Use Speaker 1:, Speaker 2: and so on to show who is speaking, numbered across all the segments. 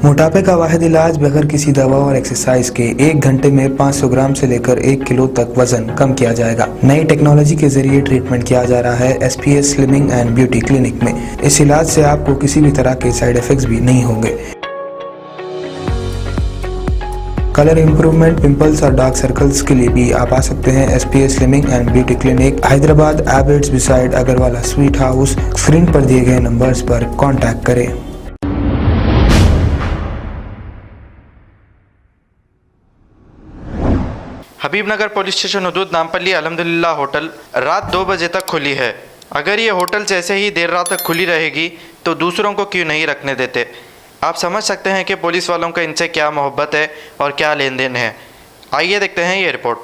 Speaker 1: मोटापे का वाहिद इलाज बगैर किसी दवा और एक्सरसाइज के 1 घंटे में 500 ग्राम से लेकर 1 किलो तक वजन कम किया जाएगा। नई टेक्नोलॉजी के जरिए ट्रीटमेंट किया जा रहा है SPS slimming and beauty clinic में। इस इलाज से आपको किसी भी तरह के साइड इफेक्ट्स भी नहीं होंगे। कलर इंप्रूवमेंट, पिंपल्स और डार्क सर्कल्स के लिए भी आप आ सकते हैं SPS slimming and beauty clinic, Hyderabad, Abids beside Agarwala sweet house. Screen पर दिए गए नंबर्स पर कॉन्टैक्ट करें।
Speaker 2: हबीबनगर पुलिस स्टेशन हदूद नामपल्ली अल्हम्दुलिल्लाह होटल रात 2 बजे तक खुली है। अगर ये होटल ऐसे ही देर रात तक खुली रहेगी तो दूसरों को क्यों नहीं रखने देते। आप समझ सकते हैं कि पुलिस वालों का इनसे क्या मोहब्बत है और क्या लेन देन है। आइए देखते हैं ये रिपोर्ट।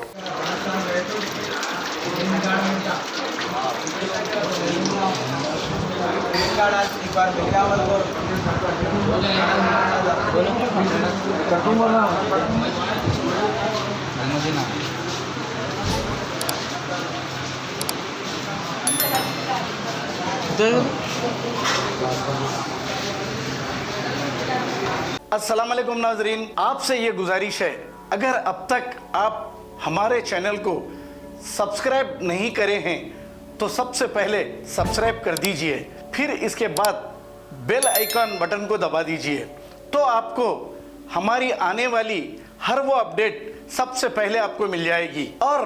Speaker 3: अस्सलाम वालेकुम नाजरीन, आपसे ये गुजारिश है, अगर अब तक आप हमारे चैनल को सब्सक्राइब नहीं करे हैं तो सबसे पहले सब्सक्राइब कर दीजिए, फिर इसके बाद बेल आइकन बटन को दबा दीजिए तो आपको हमारी आने वाली हर वो अपडेट सबसे पहले आपको मिल जाएगी। और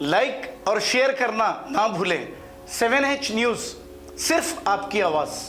Speaker 3: लाइक और शेयर करना ना भूलें। 7H न्यूज़, सिर्फ आपकी आवाज़।